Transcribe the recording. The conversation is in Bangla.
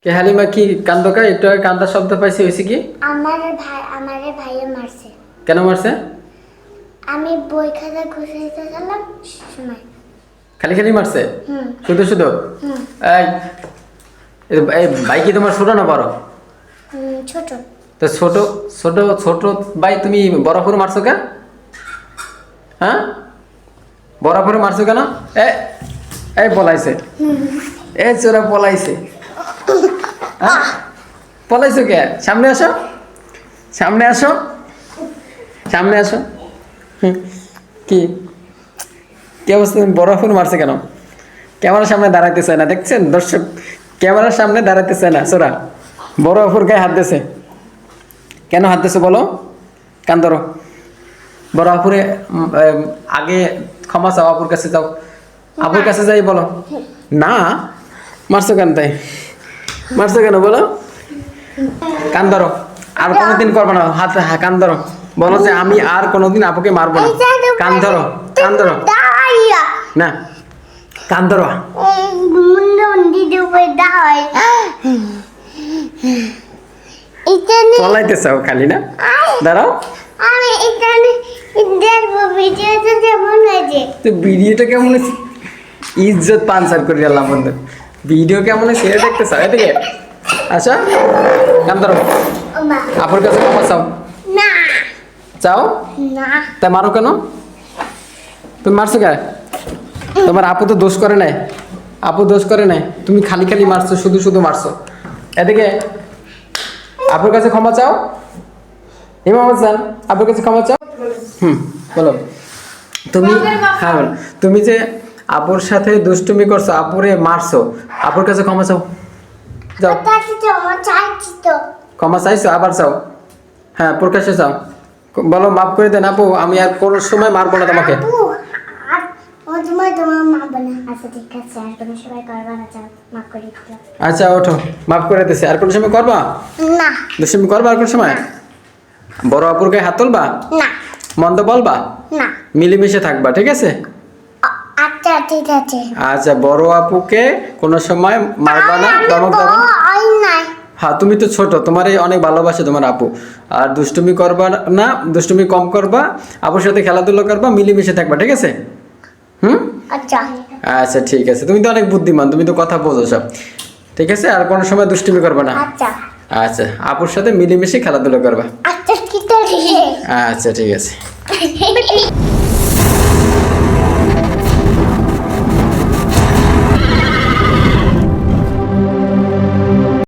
কে হালিমা কি কান্দকা একটু আগে কান্দার শব্দ পাইছি হইছে কি? আমারে ভাইয়ে মারছে। কেন মারছে? আমি বই খাতা ঘুষাইতে গেলাম সময়। খালি খালি মারছে? হুম। শুধু শুধু? হুম। এই এই ভাই কি তোমার ছোট না বড়? ছোট। তো ছোট ছোট ছোট ভাই তুমি বড় করে মারছো কেন? হ্যাঁ বড় করে মারছো কেন? এই পলাইছে, এই চোরা পলাইছে। হ্যাঁ পলাইছো কে? সামনে আসো, সামনে আসো, সামনে আসো। কি কি অবস্থা? তুমি বড় ফোন মারছে কেন? ক্যামেরার সামনে দাঁড়াইতে চায় না, দেখছেন দর্শক? ক্যামেরার সামনে দাঁড়াইতে চায় না চোরা, বড় অপুর গায়ে হাত দিয়েছে। কেন হাত দিয়েছে বলো? কান ধরো। বড় আপুরে আগে ক্ষমা চাও, আপুর কাছে যাও, আপুর কাছে যাই বলো। না মারছো কেন? তাই মারছো কেন বলো? কান ধরো, আর কোনোদিন করবো না। হাত কান ধরো, বলো যে আমি আর কোনোদিন আপুকে মারবো না। কান ধরো, কান ধরো। না কান ধরো। পলাইতে চাও খালি না? দাঁড়াও, আমি এখানে দেখবো ভিডিওতে যেমন হয়েছে। তো ভিডিওটা কেমন হয়েছে? ইজ্জত পানসার করে গেলাম বন্ধু। ভিডিও কেমন হয়েছে এটা দেখতে চাও? এদিকে আচ্ছা, কান ধরো। আপুর কাছে ক্ষমা চাও। না চাও? না তা মারো কেন? তুমি মারছো কে? তোমার আপু তো দোষ করে নাই, আপু দোষ করে নাই, তুমি খালি খালি মারছো, শুধু শুধু মারছো। এদিকে আপুর কাছে ক্ষমা চাও। ইমাম হাসান আপুর কাছে ক্ষমা চাও। বলো। তুমি হ্যাঁ বলো। তুমি যে আপুর সাথে দুষ্টুমি করছো, আপুরে মারছো, আপুর কাছে ক্ষমা চাও। যাও, চাইছি তো। ক্ষমা চাইছো, আবার চাও। হ্যাঁ প্রকাশ্যে চাও, বলো মাফ করে দেন আপু, আমি আর কোনো সময় মারবো না তোমাকে। তোমার মা বলে আচ্ছা ঠিক আছে, আর কোনো সময় করবা না, চাও মাফ করে দিও। আচ্ছা ওঠো, মাফ করে দিছি। আর কোনো সময় করবা? না দুষ্টুমি করবা আর কোনো সময়? বড় আপুর গায়ে হাত তুলবা? না মন্দ বলবা না। মিলেমিশে থাকবা, ঠিক আছে? আচ্ছা ঠিক আছে। আচ্ছা বড় আপুকে কোনো সময় মারবা না, ধমক দেবা না। নাই হ্যাঁ তুমি তো ছোট, তোমার অনেক ভালোবাসে তোমার আপু। আর দুষ্টুমি করবা না, দুষ্টুমি কম করবা, আপুর সাথে খেলাধুলা করবা, মিলেমিশে থাকবা, ঠিক আছে? আচ্ছা আচ্ছা ঠিক আছে, তুমি তো অনেক বুদ্ধিমান, তুমি তো কথা বোঝো সব, ঠিক আছে? আর কোনো সময় দুষ্টুমি করবা না। আচ্ছা আচ্ছা আপুর সাথে মিলেমিশে খেলাধুলা করবা। আচ্ছা ঠিক আছে। আচ্ছা ঠিক আছে।